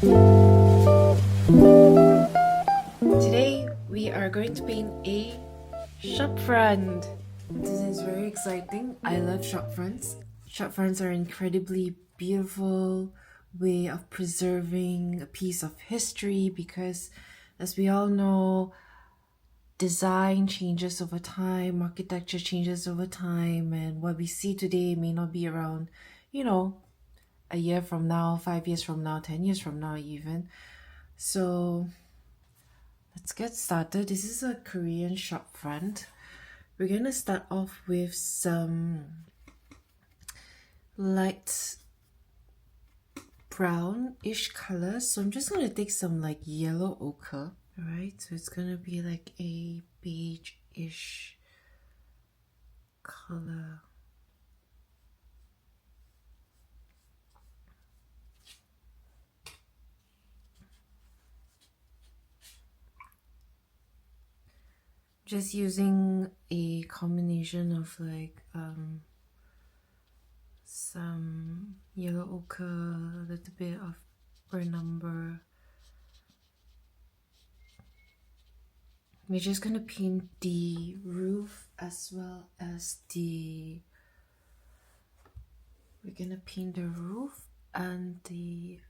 Today we are going to paint a shop front. This is very exciting. I love shop fronts. Shop fronts are an incredibly beautiful way of preserving a piece of history because, as we all know, design changes over time, architecture changes over time, and what we see today may not be around, a year from now, 5 years from now, 10 years from now, even. So let's get started. This is a Korean shop front. We're gonna start off with some light brownish colors. So I'm just gonna take some like yellow ochre. Alright, so it's gonna be like a beige-ish color. Just using a combination of like some yellow ochre, a little bit of burnt umber. We're just gonna paint the roof as well as we're gonna paint the roof and the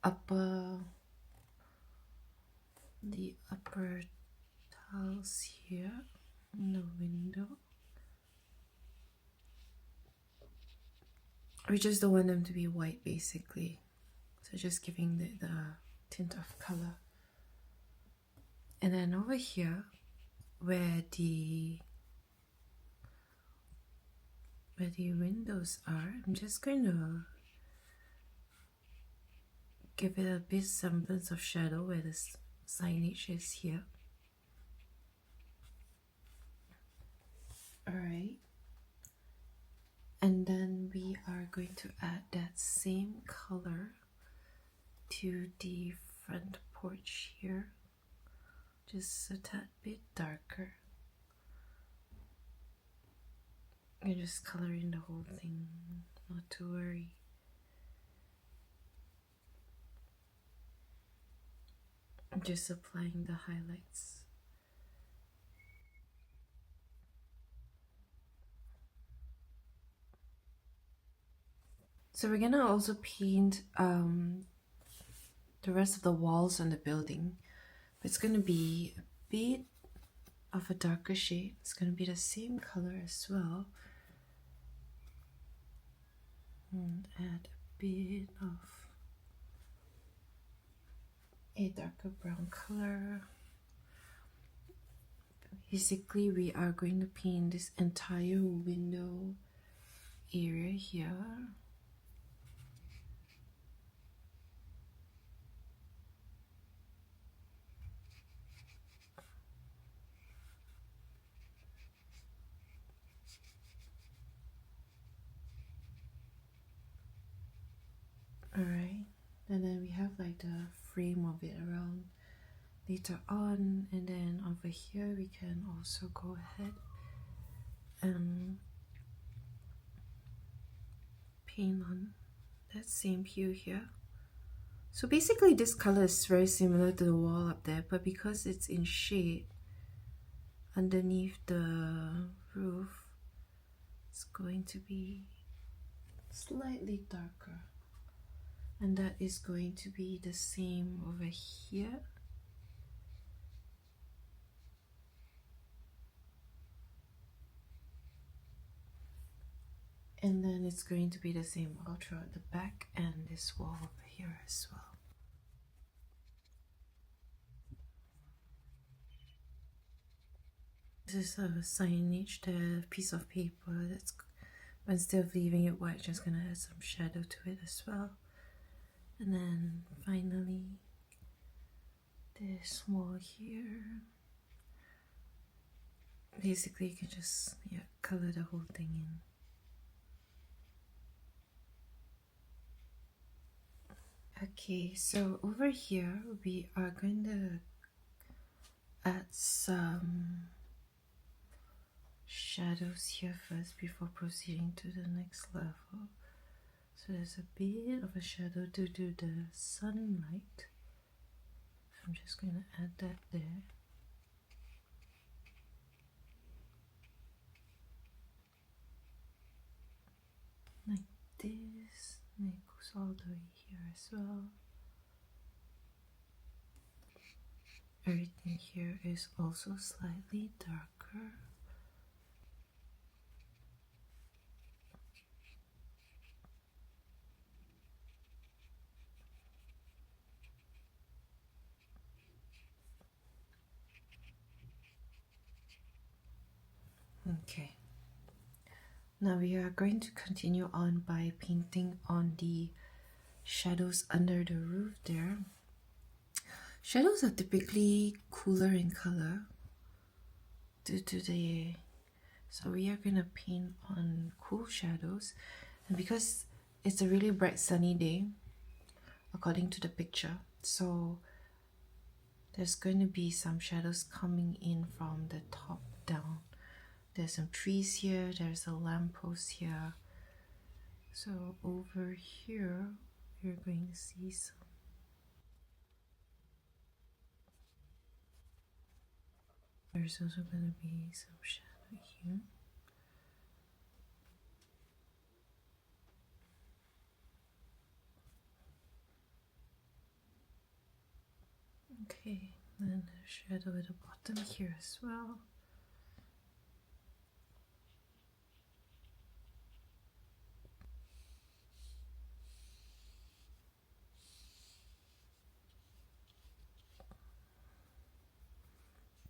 upper tiles here in the window. We just don't want them to be white basically, so just giving the tint of color. And then over here where the windows are, I'm just going to give it a bit semblance of shadow where the signage is here. Alright, and then we are going to add that same color to the front porch here, just a tad bit darker. I'm just coloring the whole thing, not to worry. I'm just applying the highlights. So we're gonna also paint the rest of the walls on the building, but it's gonna be a bit of a darker shade. It's gonna be the same color as well, and add a bit of a darker brown color. Basically, we are going to paint this entire window area here. Alright, and then we have like the frame of it around later on, and then over here we can also go ahead and paint on that same hue here. So basically this color is very similar to the wall up there, but because it's in shade underneath the roof, it's going to be slightly darker. And that is going to be the same over here. And then it's going to be the same all throughout the back and this wall over here as well. This is a signage, the piece of paper that's, instead of leaving it white, just gonna add some shadow to it as well. And then finally this wall here. Basically you can just color the whole thing in. Okay, so over here we are going to add some shadows here first before proceeding to the next level. So there's a bit of a shadow due to the sunlight. I'm just going to add that there. Like this, and it goes all the way here as well. Everything here is also slightly darker. Okay. Now we are going to continue on by painting on the shadows under the roof there. Shadows are typically cooler in color due to the... So we are going to paint on cool shadows. And because it's a really bright sunny day, according to the picture, so there's going to be some shadows coming in from the top down. There's some trees here, there's a lamppost here. So over here, you're going to see some. There's also going to be some shadow here. Okay, and a shadow at the bottom here as well.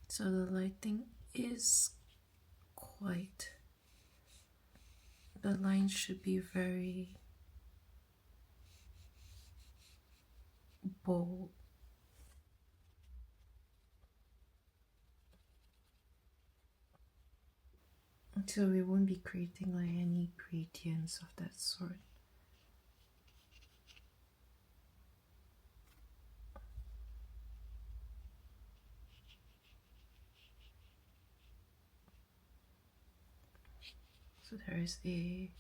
So the lighting is quite... The lines should be very bold. So we won't be creating like any gradients of that sort. So there is a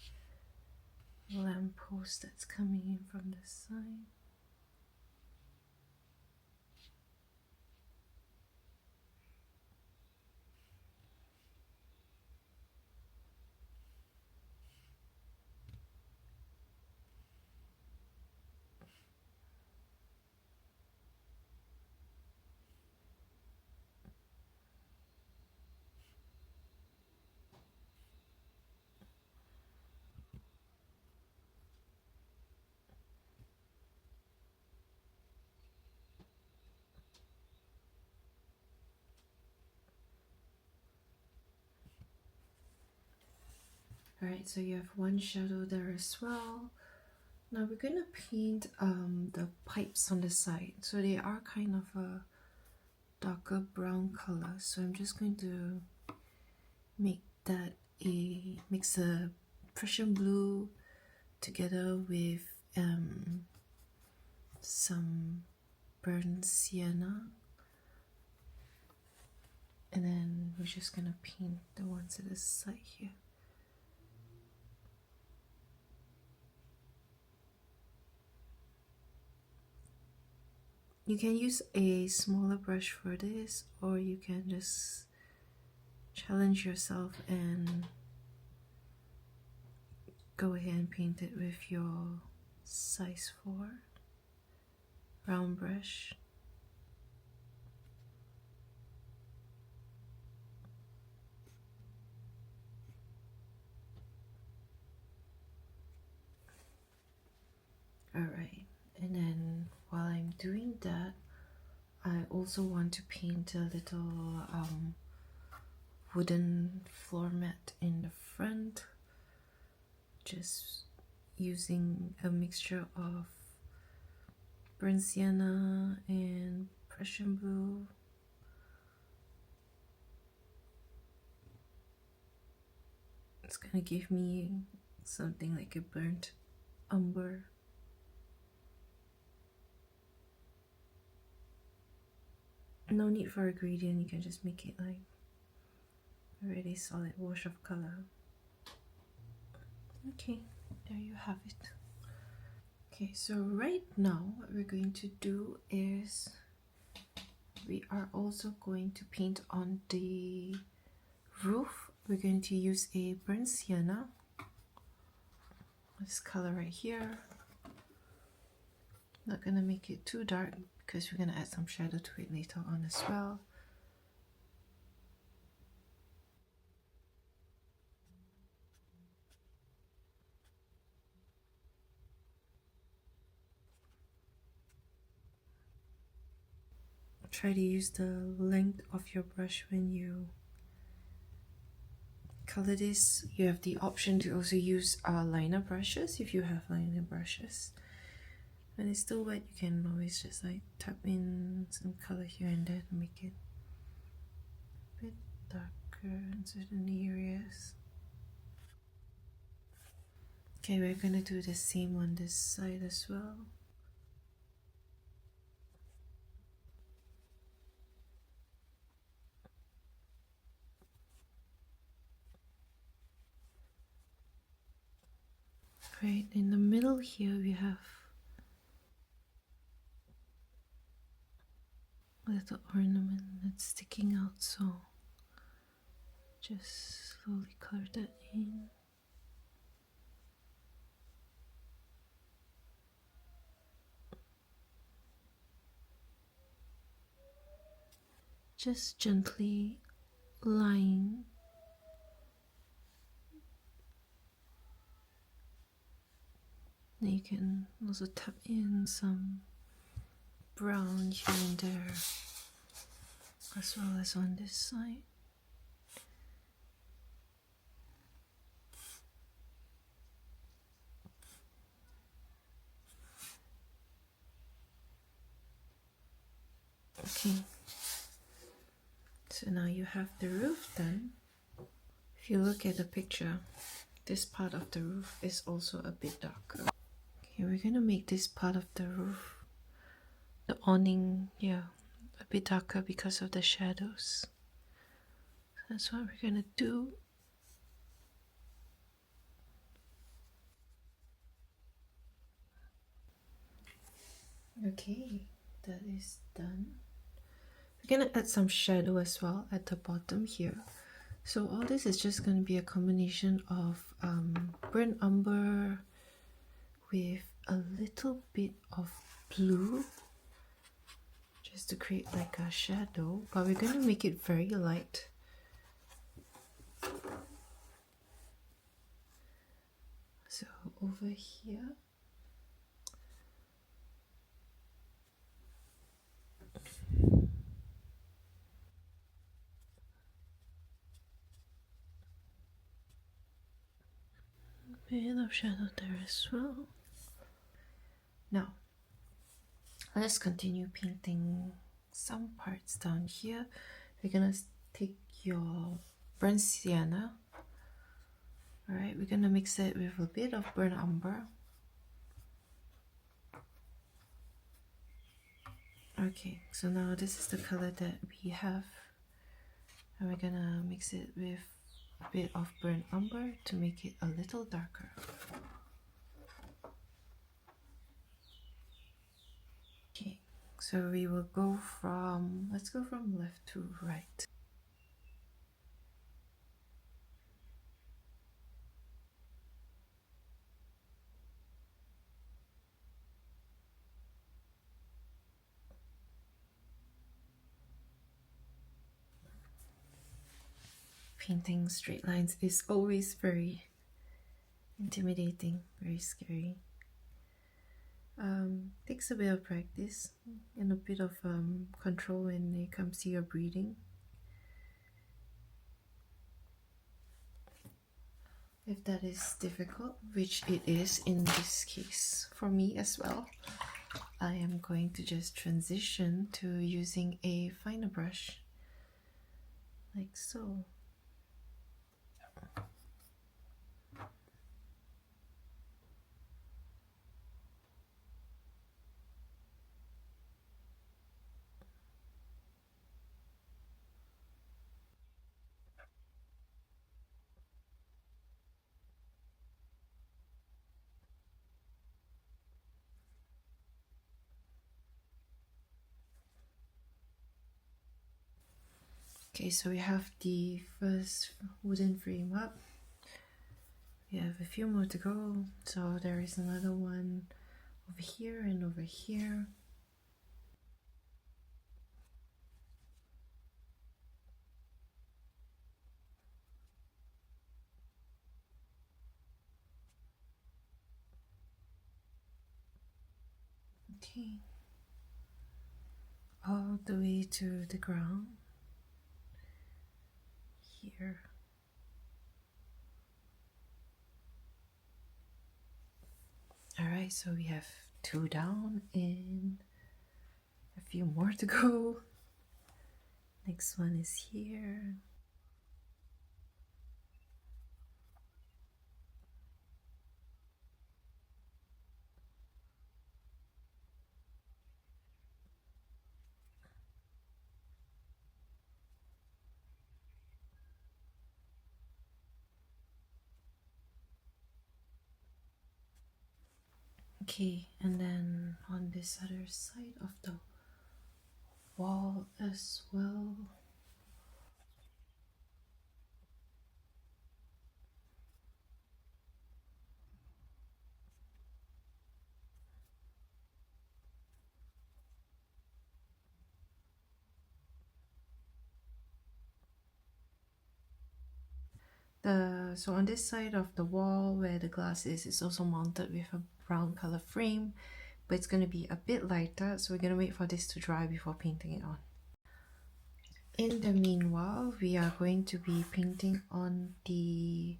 lamppost that's coming in from the side. Alright, so you have one shadow there as well. Now we're going to paint the pipes on the side. So they are kind of a darker brown color. So I'm just going to mix a Prussian blue together with some burnt sienna. And then we're just going to paint the ones at the side here. You can use a smaller brush for this, or you can just challenge yourself and go ahead and paint it with your size 4 round brush. Alright, and then while I'm doing that, I also want to paint a little wooden floor mat in the front, just using a mixture of burnt sienna and Prussian blue. It's gonna give me something like a burnt umber. No need for a gradient, you can just make it like a really solid wash of color. Okay, there you have it. Okay, so right now what we're going to do is we are also going to paint on the roof. We're going to use a burnt sienna, this color right here. Not gonna make it too dark because we're gonna add some shadow to it later on as well. Try to use the length of your brush when you color this. You have the option to also use liner brushes if you have liner brushes. When it's still wet, you can always just like tap in some color here and there to make it a bit darker in certain areas. Okay, we're gonna do the same on this side as well. Right in the middle here we have a little ornament that's sticking out, so just slowly color that in. Just gently line. Then you can also tap in some brown here and there, as well as on this side. Okay, so now you have the roof done. If you look at the picture, this part of the roof is also a bit darker. Okay, we're gonna make this part of the roof, the awning, yeah, a bit darker because of the shadows. That's what we're gonna do. Okay, that is done. We're gonna add some shadow as well at the bottom here. So all this is just going to be a combination of burnt umber with a little bit of blue, just to create like a shadow, but we're going to make it very light. So over here, a bit of shadow there as well. Now let's continue painting some parts down here. We're gonna take your burnt sienna. Alright, we're gonna mix it with a bit of burnt umber. Okay, so now this is the color that we have, and we're gonna mix it with a bit of burnt umber to make it a little darker. Okay, so we will go from, let's go from left to right. Painting straight lines is always very intimidating, very scary. Takes a bit of practice and a bit of control when it comes to your breathing. If that is difficult, which it is in this case for me as well, I am going to just transition to using a finer brush, like so. Okay, so we have the first wooden frame up. We have a few more to go. So there is another one over here and over here. Okay, all the way to the ground here. All right, so we have 2 down and a few more to go. Next one is here. Okay, and then on this other side of the wall as well. So on this side of the wall where the glass is, it's also mounted with a brown color frame, but it's going to be a bit lighter, so we're going to wait for this to dry before painting it on. In the meanwhile, we are going to be painting on the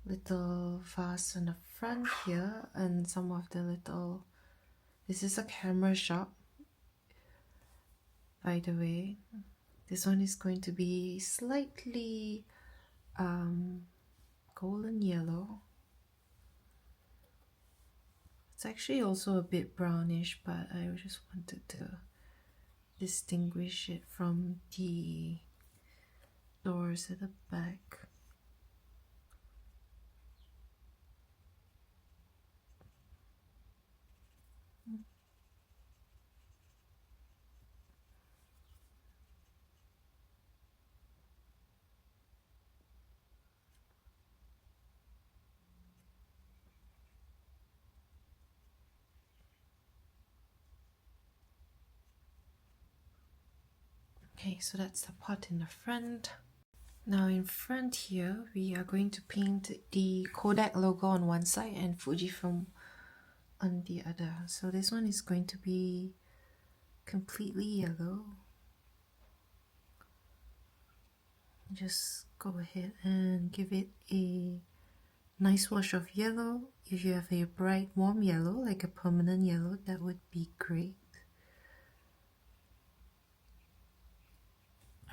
little vase on the front here and some of the little... This is a camera shop, by the way. This one is going to be slightly golden yellow. It's actually also a bit brownish, but I just wanted to distinguish it from the doors at the back. Okay, so that's the pot in the front. Now in front here, we are going to paint the Kodak logo on one side and Fujifilm on the other. So this one is going to be completely yellow. Just go ahead and give it a nice wash of yellow. If you have a bright warm yellow, like a permanent yellow, that would be great.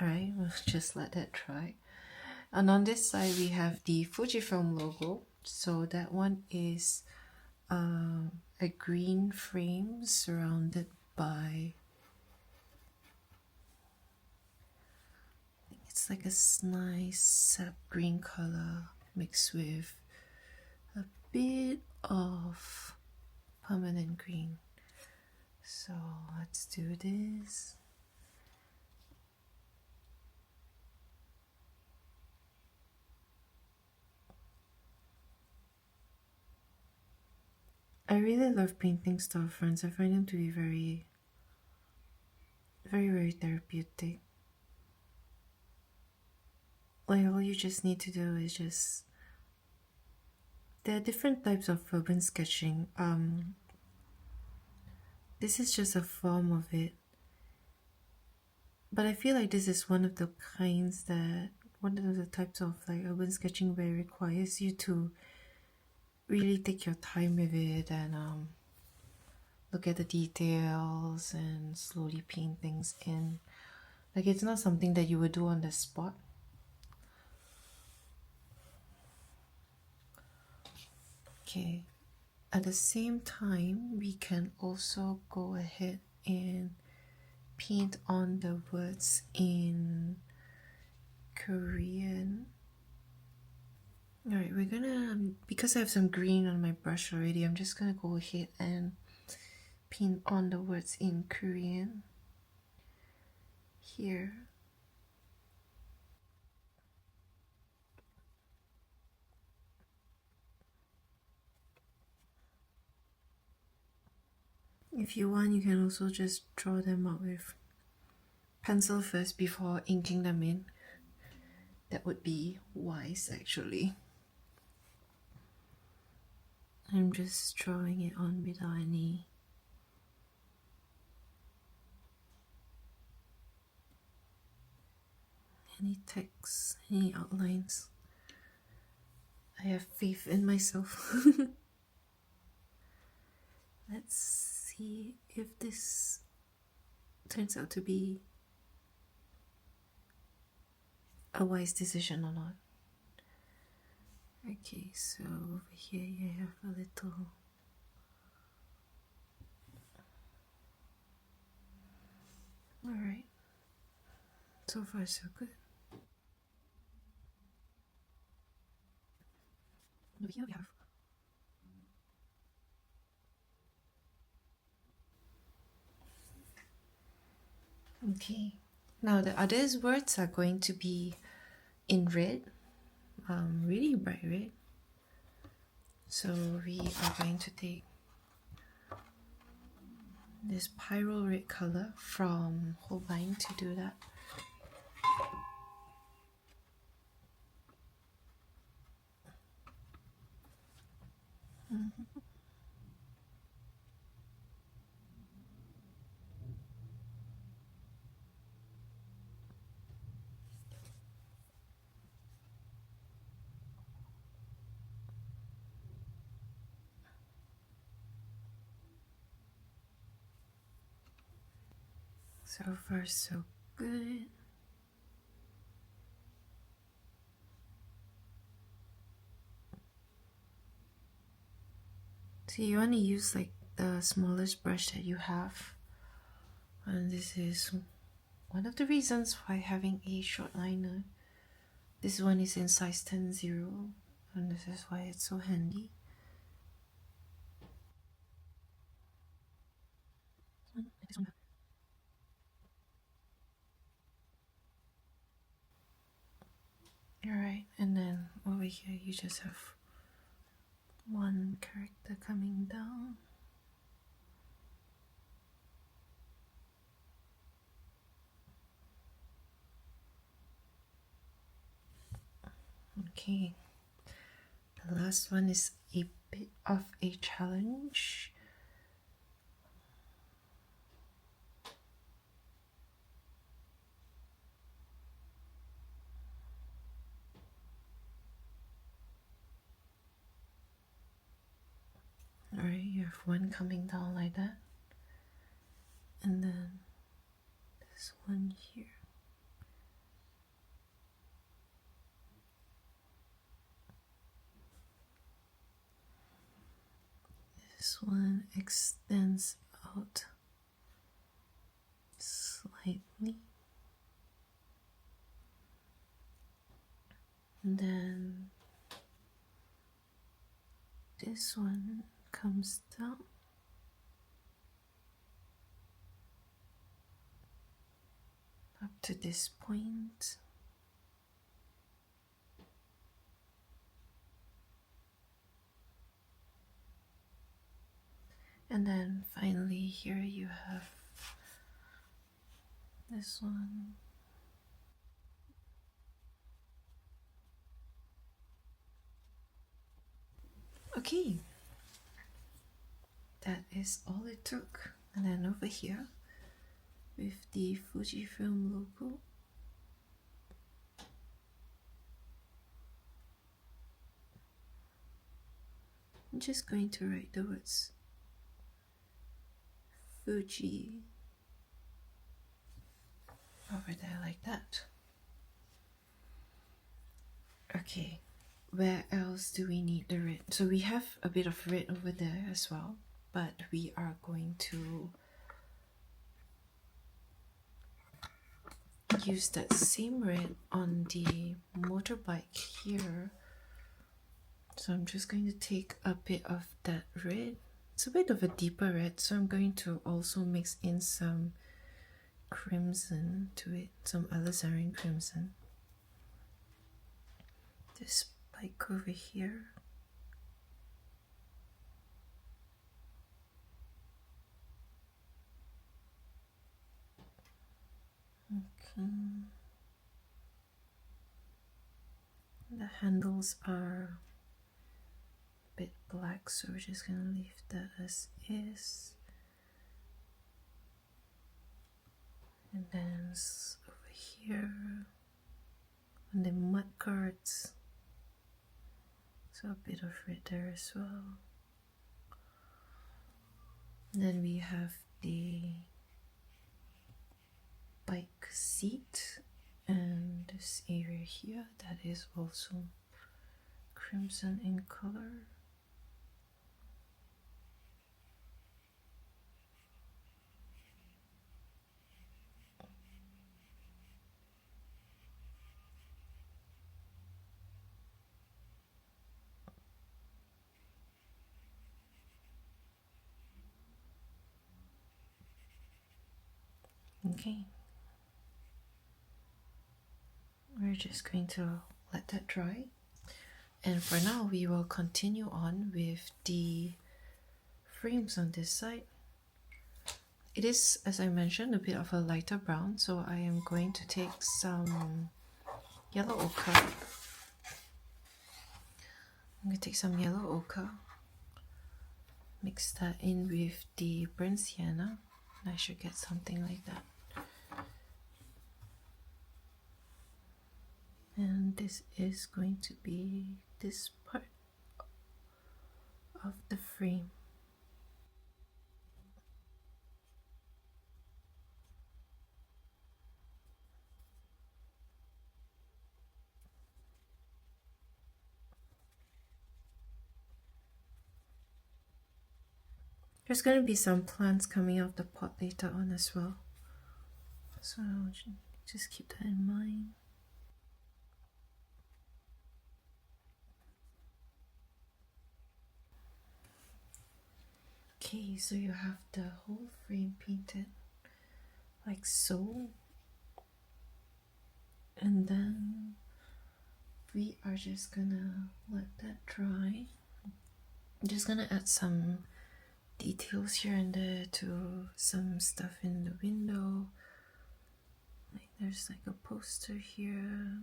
Alright, we'll just let that dry. And on this side we have the Fujifilm logo. So that one is a green frame surrounded by... It's like a nice sap green color mixed with a bit of permanent green. So let's do this. I really love painting storefronts. I find them to be very, very therapeutic. Like all you just need to do is just... There are different types of urban sketching. This is just a form of it. But I feel like this is one of the kinds that... One of the types of like urban sketching where it requires you to really take your time with it and look at the details and slowly paint things in. Like it's not something that you would do on the spot. Okay, at the same time we can also go ahead and paint on the words in Korean. Alright, we're gonna, because I have some green on my brush already, I'm just gonna go ahead and paint on the words in Korean here. If you want, you can also just draw them out with pencil first before inking them in. That would be wise, actually. I'm just drawing it on without any text, any outlines. I have faith in myself. Let's see if this turns out to be a wise decision or not. Okay, so over here you have a little alright. So far so good. Over here we have okay. Now the others words are going to be in red, really bright red. So we are going to take this pyro red color from Holbein to do that. So far so good. So you want to use like the smallest brush that you have, and this is one of the reasons why having a short liner. This one is in size 10-0, and this is why it's so handy. Alright, and then over here you just have one character coming down. Okay, the last one is a bit of a challenge. Alright, you have one coming down like that, and then this one here. This one extends out slightly, and then this one comes down. Up to this point. And then finally here you have this one. Okay, that is all it took. And then over here with the Fujifilm logo, I'm just going to write the words Fuji over there like that. Okay, where else do we need the red? So we have a bit of red over there as well, but we are going to use that same red on the motorbike here. So I'm just going to take a bit of that red. It's a bit of a deeper red, so I'm going to also mix in some crimson to it, some alizarin crimson. This spike over here. Okay. The handles are a bit black, so we're just gonna leave that as is. And then over here on the mud guards, so a bit of red there as well. And then we have the bike seat and this area here that is also crimson in color. Okay, we're just going to let that dry, and for now we will continue on with the frames on this side. It is, as I mentioned, a bit of a lighter brown, so I am going to take some yellow ochre. I'm going to take some yellow ochre, mix that in with the burnt sienna, and I should get something like that. And this is going to be this part of the frame. There's going to be some plants coming out of the pot later on as well, so just keep that in mind. Okay, so you have the whole frame painted like so, and then we are just gonna let that dry. I'm just gonna add some details here and there to some stuff in the window. Like there's like a poster here.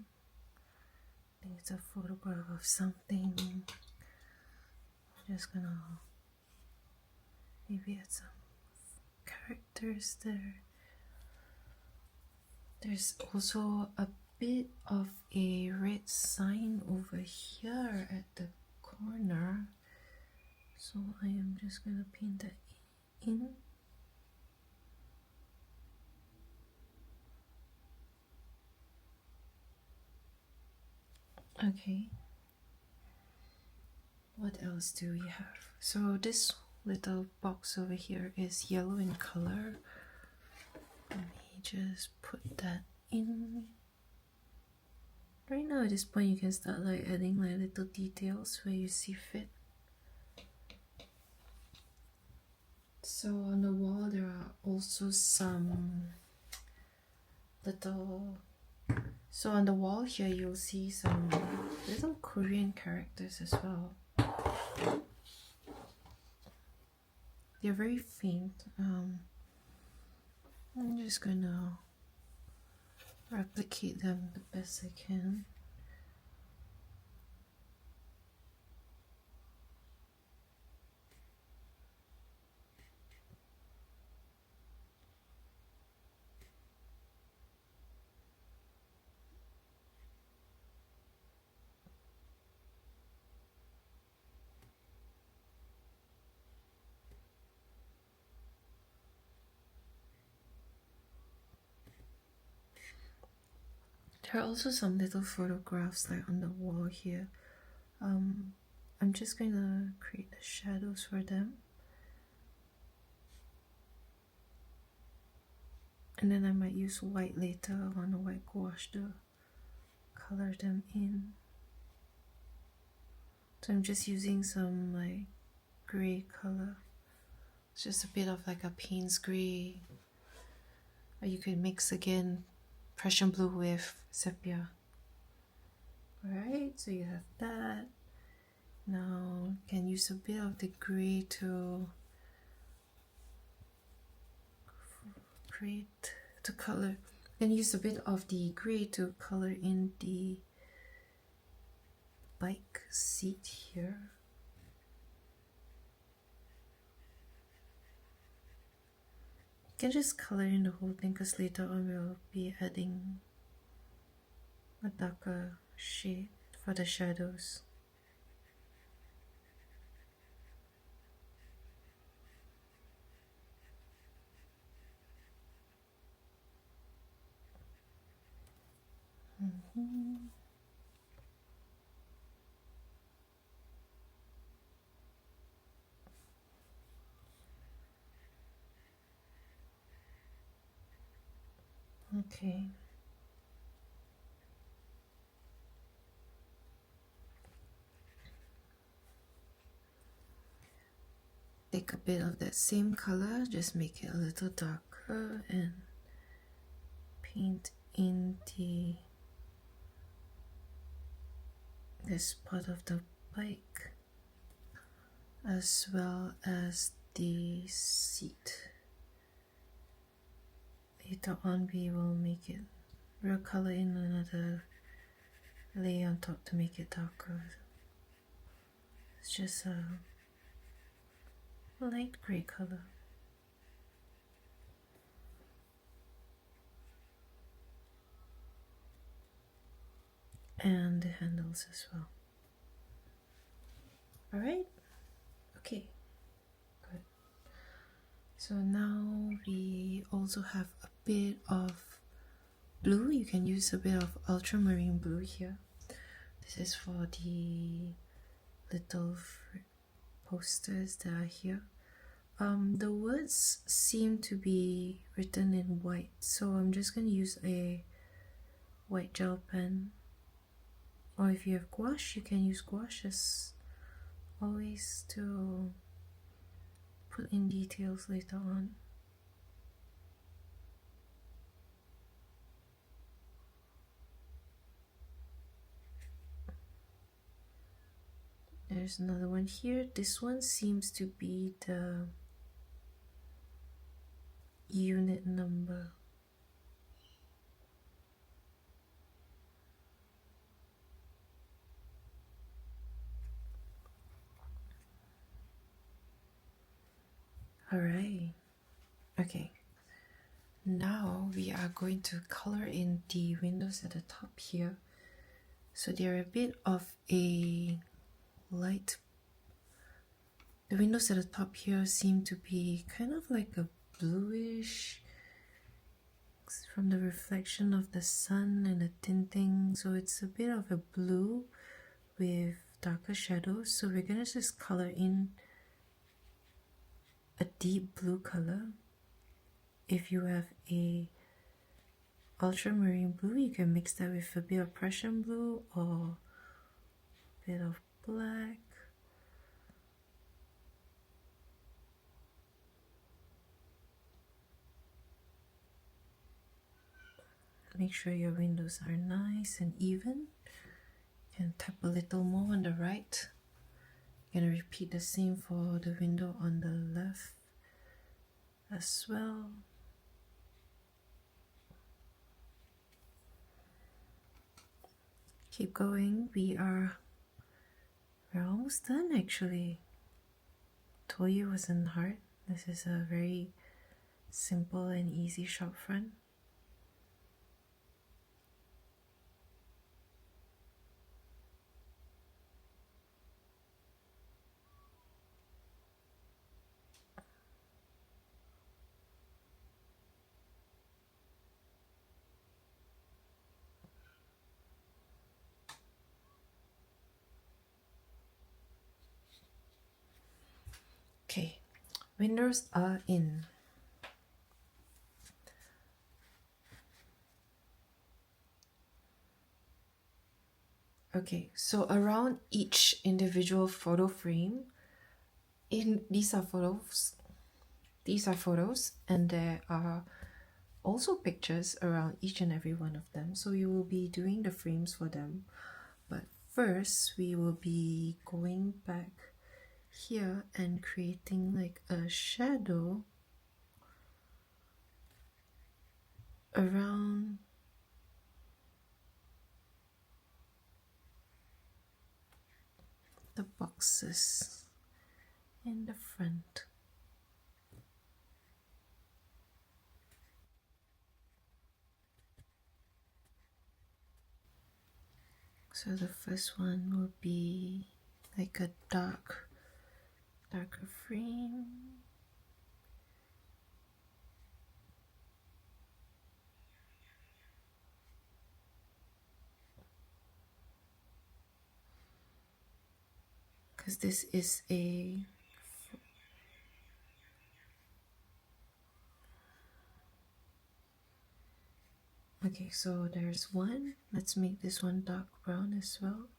I think it's a photograph of something. I'm just gonna maybe add some characters there. There's also a bit of a red sign over here at the corner, so I am just gonna paint that in. Okay, what else do we have? So this little box over here is yellow in color. Let me just put that in. Right now at this point you can start like adding like little details where you see fit. So on the wall there are also some little, so on the wall here you'll see some little Korean characters as well. They're very faint. I'm just gonna replicate them the best I can. There are also some little photographs like on the wall here. I'm just gonna create the shadows for them, and then I might use white later on a white gouache to color them in. So I'm just using some like gray color. It's just a bit of like a Payne's gray, or you could mix again Prussian blue with sepia. Alright, so you have that. Now you can use a bit of the gray to create, to color, Then use a bit of the gray to color in the bike seat here. You can just color in the whole thing because later on we'll be adding a darker shade for the shadows. Okay. Take a bit of that same color, just make it a little darker and paint in this part of the bike as well as the seat. Later on we will make it real color in another layer on top to make it darker. It's just a light gray color. And the handles as well. Alright, okay, good. So now we also have a bit of blue. You can use a bit of ultramarine blue here. This is for the little posters that are here. The words seem to be written in white, so I'm just going to use a white gel pen, or if you have gouache, you can use gouache as always to put in details later on. There's another one here. This one seems to be the unit number. Alright, okay. Now we are going to color in the windows at the top here. So they're a bit of a light. The windows at the top here seem to be kind of like a bluish from the reflection of the sun and the tinting. So it's a bit of a blue with darker shadows. So we're gonna just color in a deep blue color. If you have a ultramarine blue, you can mix that with a bit of Prussian blue or a bit of black. Make sure your windows are nice and even. You can tap a little more on the right. You're gonna repeat the same for the window on the left as well. Keep going. We're almost done actually. Told you it wasn't hard. This is a very simple and easy shop front. Okay, windows are in. Okay, so around each individual photo frame, these are photos, and there are also pictures around each and every one of them. So you will be doing the frames for them. But first, we will be going back here and creating like a shadow around the boxes in the front. So the first one will be like a darker frame. Because this is a okay, so there's one. Let's make this one dark brown as well.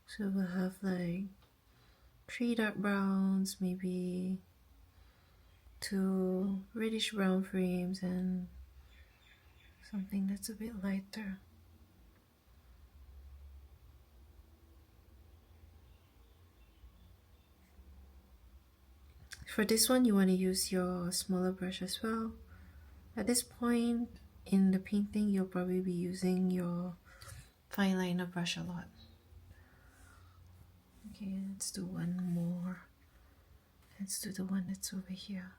So we'll have like 3 dark browns, maybe 2 reddish brown frames, and something that's a bit lighter. For this one, you want to use your smaller brush as well. At this point in the painting, you'll probably be using your fine liner brush a lot. Okay, let's do one more. Let's do the one that's over here.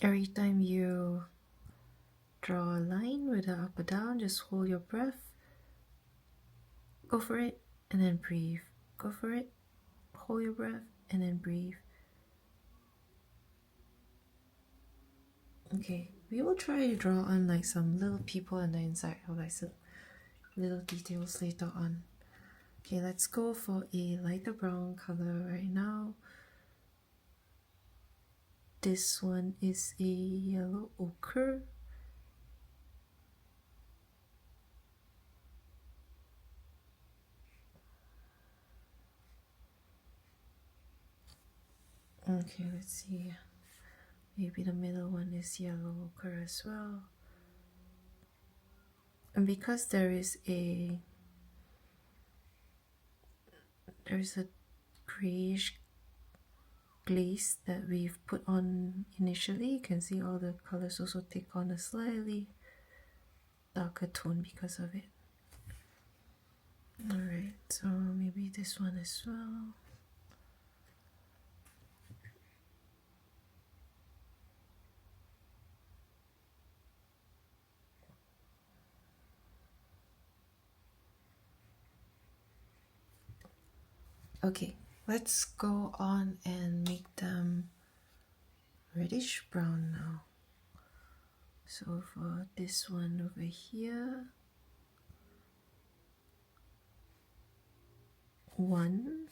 Every time you draw a line with the up or down, just hold your breath, go for it, and then breathe. Go for it, hold your breath, and then breathe. Okay, we will try to draw on like some little people on the inside, or like some little details later on. Okay, let's go for a lighter brown color right now. This one is a yellow ochre. Okay, let's see. Maybe the middle one is yellow ochre as well. And because there's a grayish glaze that we've put on initially, you can see all the colors also take on a slightly darker tone because of it. Alright, so maybe this one as well. Okay, let's go on and make them reddish brown now. So for this one over here, 1,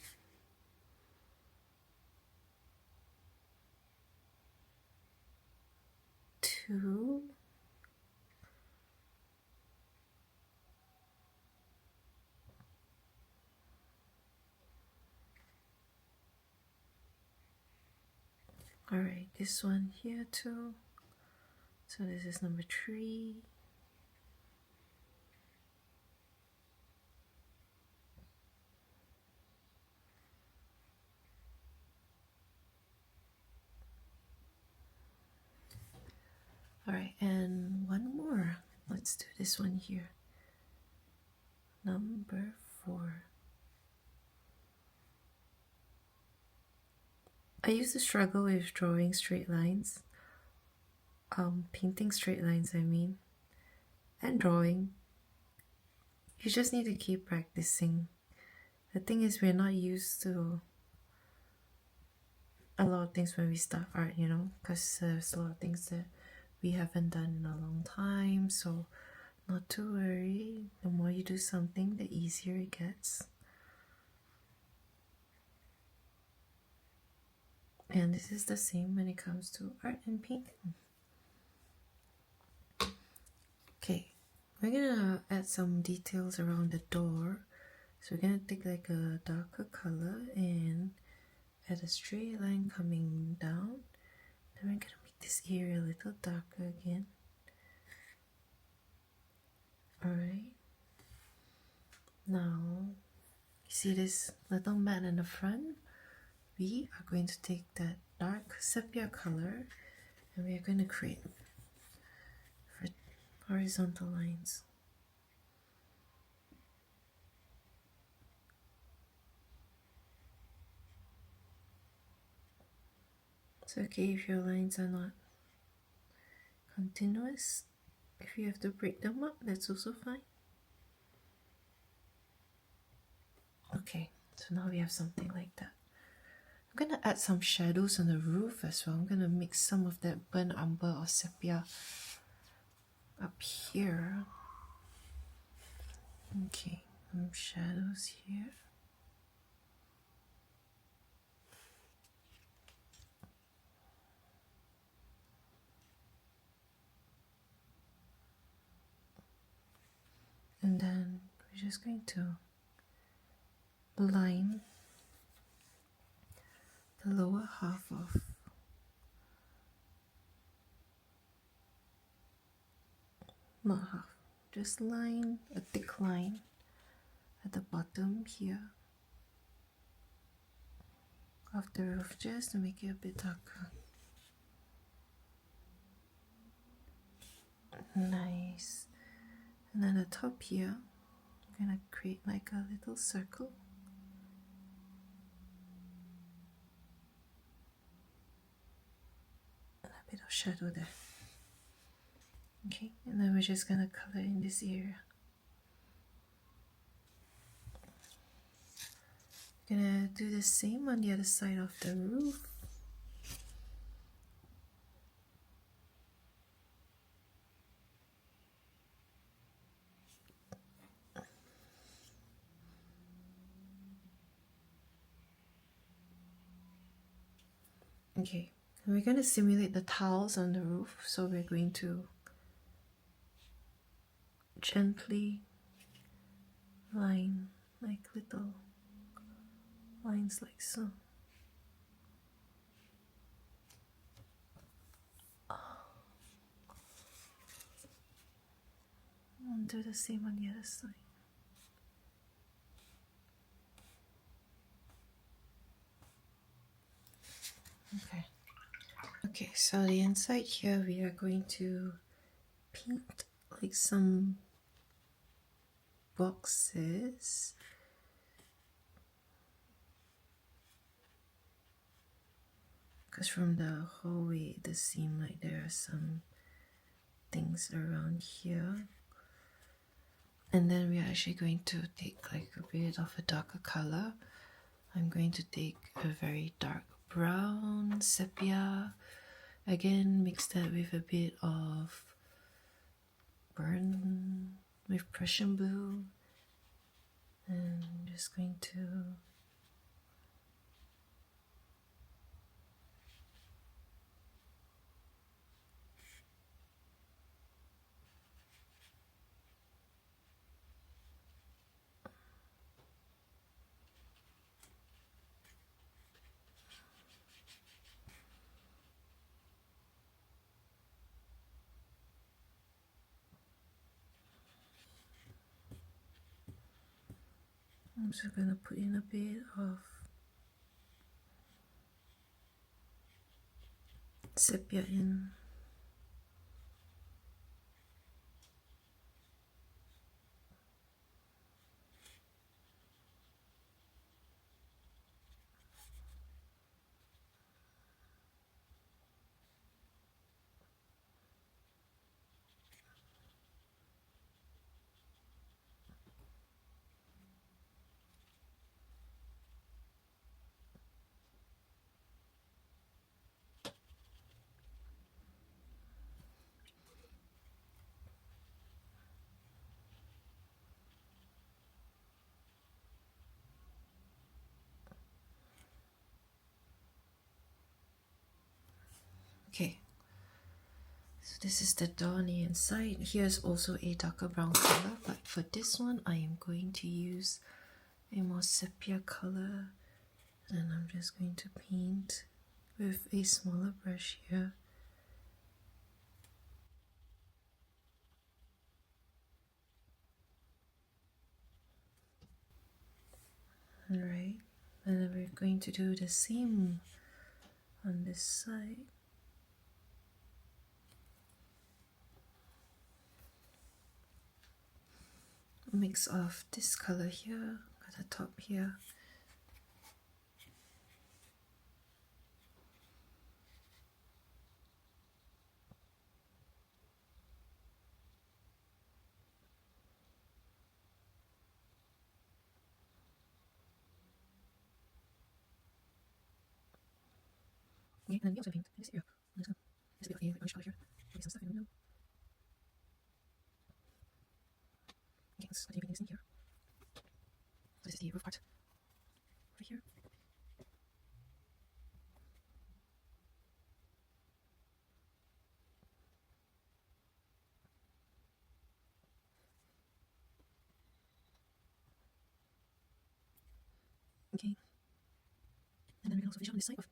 2, 'Alright, this one here too. So this is number 3. Alright, and one more. Let's do this one here. Number 4. I used to struggle with drawing straight lines. Painting straight lines, I mean. And drawing. You just need to keep practicing. The thing is, we're not used to a lot of things when we start art, you know, because there's a lot of things that we haven't done in a long time. So not to worry, the more you do something, the easier it gets. And this is the same when it comes to art and painting. Okay, we're gonna add some details around the door. So we're gonna take like a darker color and add a straight line coming down. Then we're gonna make this area a little darker again. Alright. Now, see this little man in the front? We are going to take that dark sepia color and we are going to create horizontal lines. It's okay if your lines are not continuous. If you have to break them up, that's also fine. Okay, so now we have something like that. I'm gonna add some shadows on the roof as well. I'm gonna mix some of that burnt umber or sepia up here. Okay, some shadows here. And then we're just going to line the lower half of not half, just line a thick line at the bottom here of the roof just to make it a bit darker. Nice. And then the top here, I'm gonna create like a little circle. And a bit of shadow there. Okay, and then we're just gonna color in this area. Gonna do the same on the other side of the roof. Okay, and we're going to simulate the tiles on the roof, so we're going to gently line like little lines like so. And do the same on the other side. Okay. Okay, so the inside here we are going to paint like some boxes. Because from the hallway it does seem like there are some things around here. And then we are actually going to take like a bit of a darker color. I'm going to take a very dark brown sepia. Again, mix that with a bit of burn with Prussian blue. And I'm just going to I'm just gonna put in a bit of sepia in. Okay, so this is the door on the inside. Here's also a darker brown color, but for this one I am going to use a more sepia color, and I'm just going to paint with a smaller brush here. And then we're going to do the same on this side. Mix of this color here at the top here. Okay, and then we also paint this area. This bit of a orange color here. Maybe some stuff in the window. Okay, let's continue painting this in here. So this is the roof part over here. Okay, and then we can also finish on this side of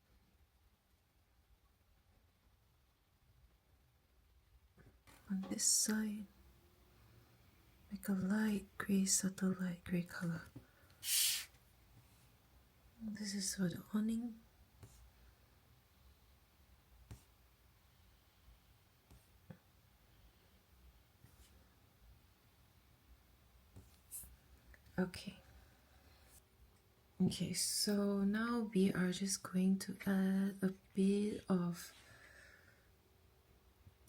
on this side, make a light gray, subtle light gray color. This is for the awning. Okay. Okay, so now we are just going to add a bit of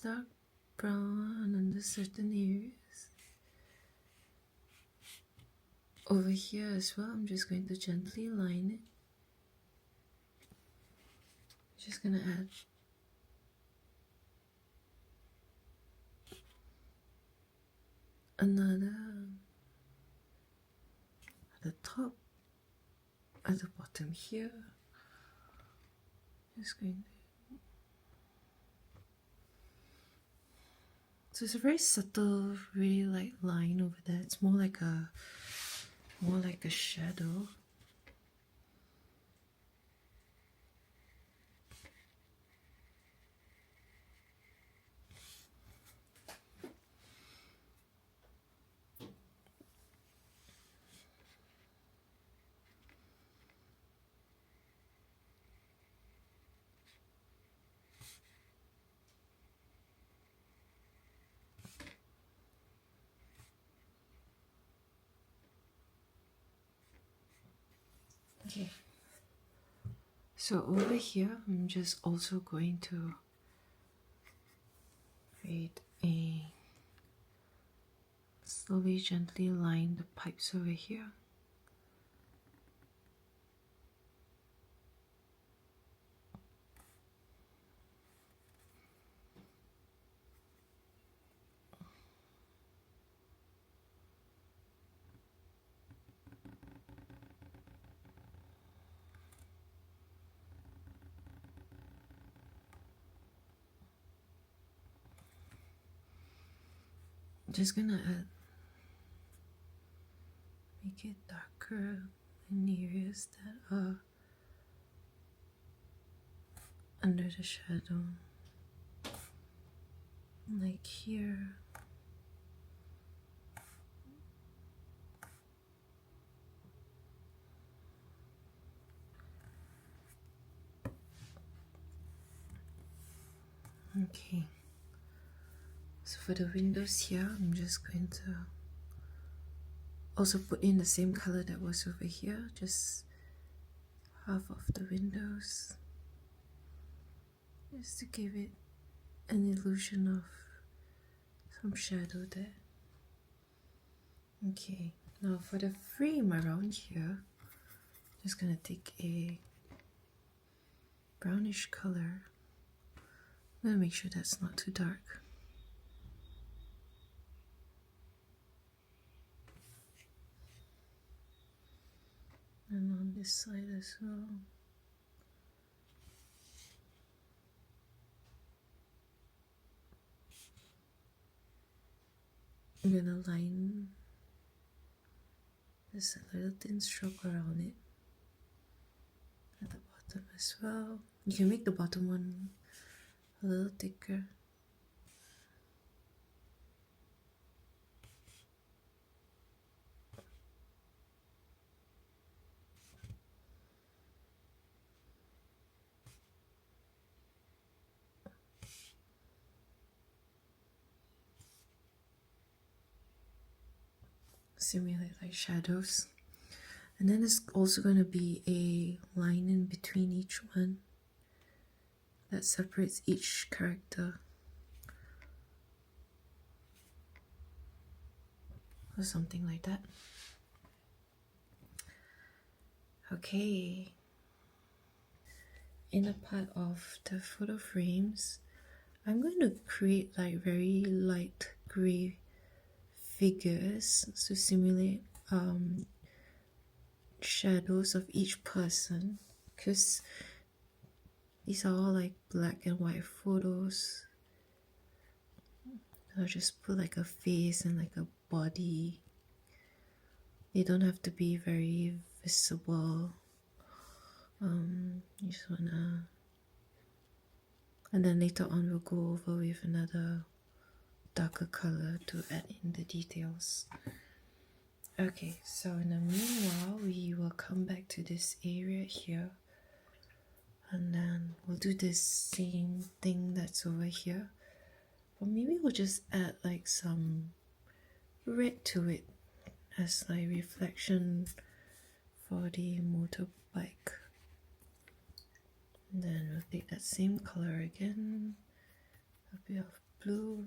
dark brown under certain areas. Over here as well, I'm just going to gently line it. Just gonna add another at the top, at the bottom here. Just going to... So it's a very subtle, really light line over there. It's more like a shadow. Okay. So over here, I'm just also going to create a slowly, gently line the pipes over here. I'm just gonna make it darker in areas that are under the shadow, like here. Okay, so for the windows here, I'm just going to also put in the same color that was over here, just half of the windows, just to give it an illusion of some shadow there. Okay, now for the frame around here, just gonna take a brownish color. I'm gonna make sure that's not too dark. And on this side as well. I'm gonna line just a little thin stroke around it at the bottom as well. You can make the bottom one a little thicker. simulate like shadows. And then there's also going to be a line in between each one that separates each character, or something like that. Okay, in a part of the photo frames, I'm going to create like very light gray figures to simulate shadows of each person, because these are all like black and white photos. I'll just put like a face and like a body. They don't have to be very visible. You just wanna, and then later on we'll go over with another darker color to add in the details. Okay, so in the meanwhile we will come back to this area here, and then we'll do this same thing that's over here, but maybe we'll just add like some red to it as like reflection for the motorbike. And then we'll take that same color again, a bit of blue.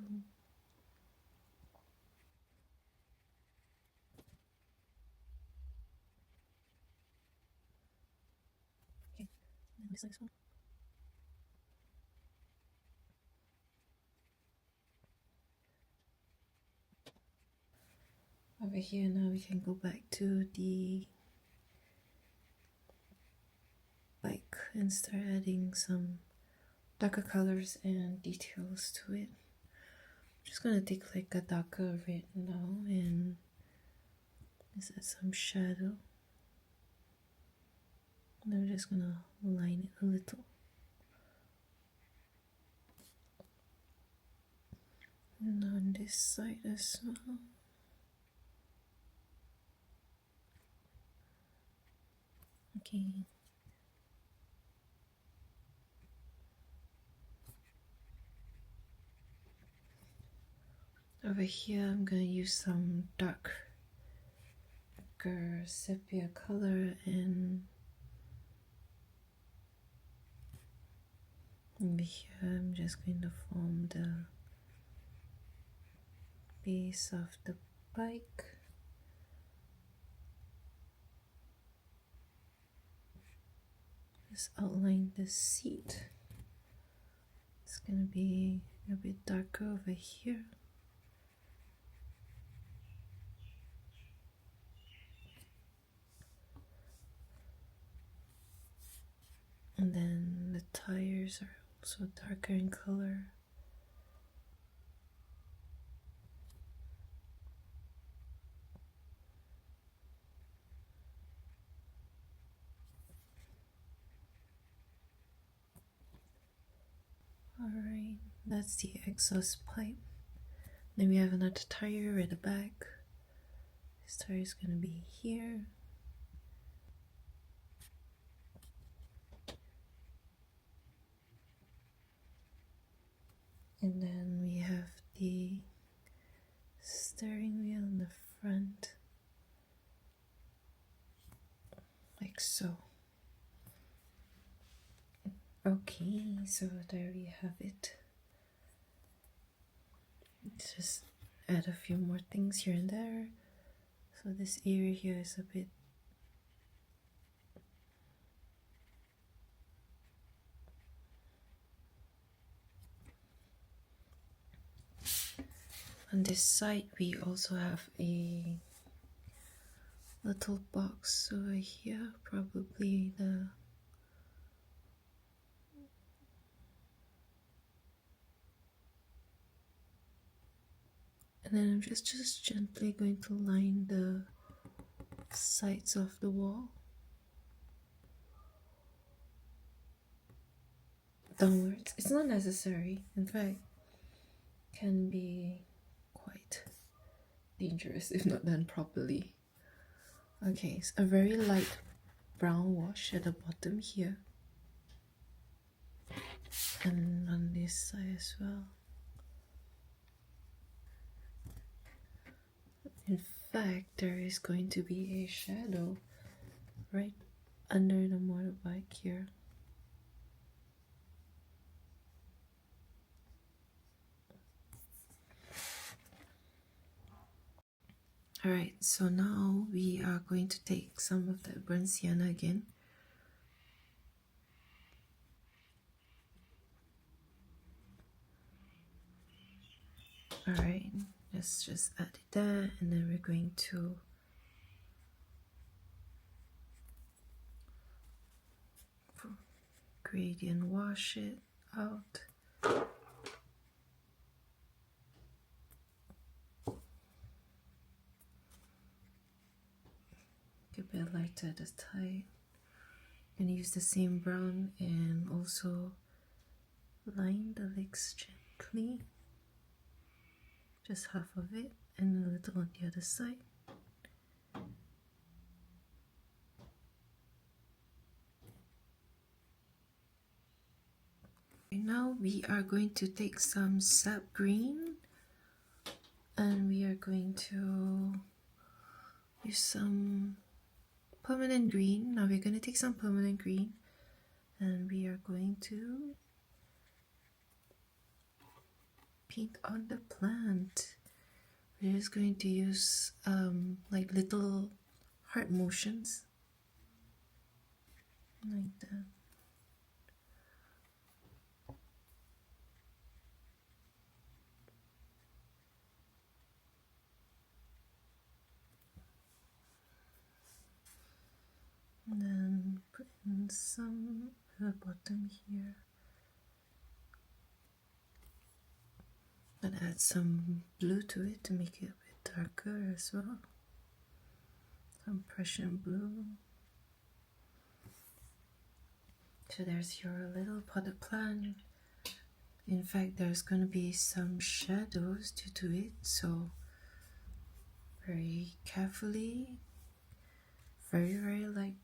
Okay, and this one. Over here now we can go back to the bike and start adding some darker colors and details to it. I'm just gonna take like a darker red now and just add some shadow. And I'm just gonna line it a little. And on this side as well. Okay. Over here I'm gonna use some darker sepia color, and over here I'm just going to form the base of the bike. Just outline the seat. It's gonna be a bit darker over here. And then the tires are also darker in color. Alright, that's the exhaust pipe. Then we have another tire at the back. This tire is gonna be here. And then we have the steering wheel in the front, like so. Okay, so there we have it. Just add a few more things here and there. So this area here is a bit on this side. We also have a little box over here, probably the and then I'm just gently going to line the sides of the wall downwards. It's not necessary, in fact, can be quite dangerous if not done properly. Okay, so a very light brown wash at the bottom here, and on this side as well. In fact, there is going to be a shadow right under the motorbike here. Alright, so now we are going to take some of that burnt sienna again. Alright, let's just add it there, and then we're going to gradient wash it out. A bit lighter at the tie. I'm gonna use the same brown and also line the legs gently. Just half of it and a little on the other side. Now we are going to take some sap green and we are going to use some permanent green. Now we're going to take some permanent green and we are going to paint on the plant. We're just going to use like little heart motions like that. And then put in some at the bottom here. And add some blue to it to make it a bit darker as well. Some Prussian blue. So there's your little potted plant. In fact, there's going to be some shadows due to it, so very carefully, very light.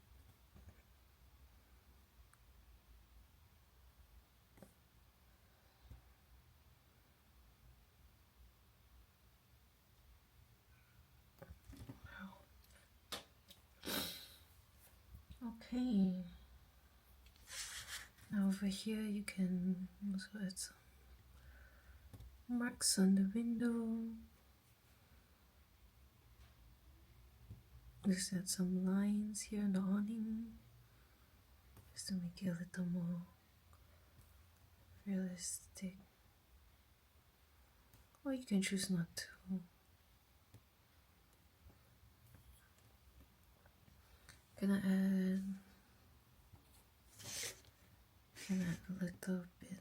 Okay. Now over here you can also add some marks on the window. Just add some lines here on the awning, just to make it a little more realistic. Or you can choose not to. Gonna add a little bit.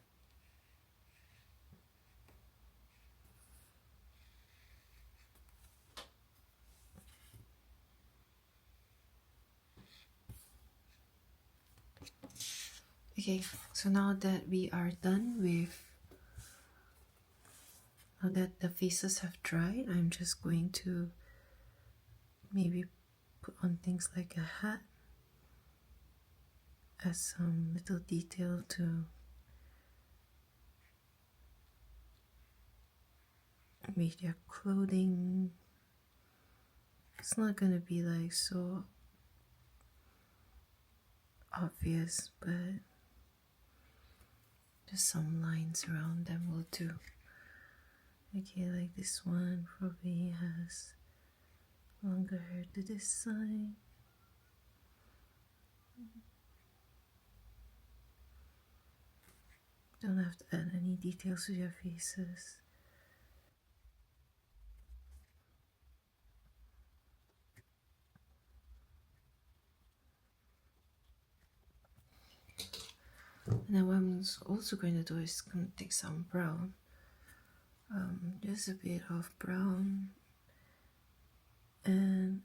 Okay, so now that we are done with, now that the faces have dried, I'm just going to maybe put on things like a hat, add some little detail to make their clothing. It's not gonna be like so obvious, but just some lines around them will do. Okay, like this one probably has longer hair to this side. Don't have to add any details to your faces. And then what I'm also going to do is going to take some brown, just a bit of brown, and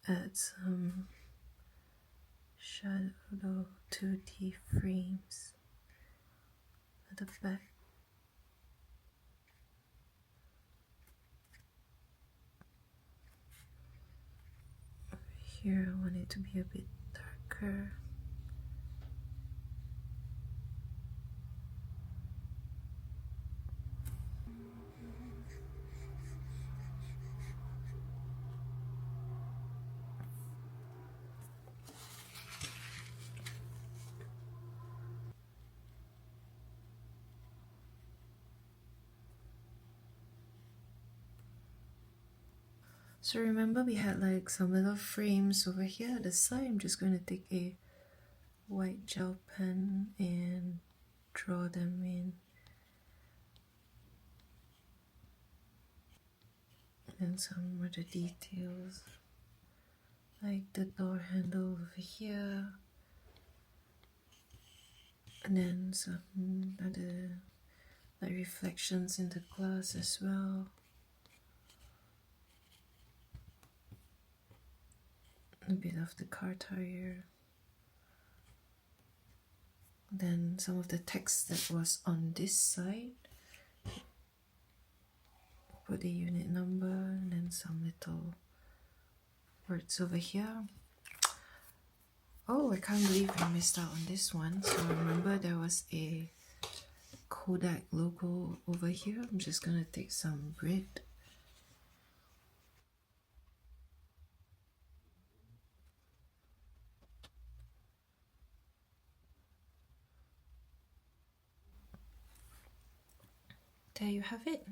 add some shadow to the frames at the back. Over here I want it to be a bit darker. So remember we had like some little frames over here at the side. I'm just going to take a white gel pen and draw them in. And some of the details, like the door handle over here. And then some other like reflections in the glass as well. A bit of the car tire. Then some of the text that was on this side. Put the unit number and then some little words over here. Oh, I can't believe I missed out on this one. So remember there was a Kodak logo over here. I'm just gonna take some grit. There you have it.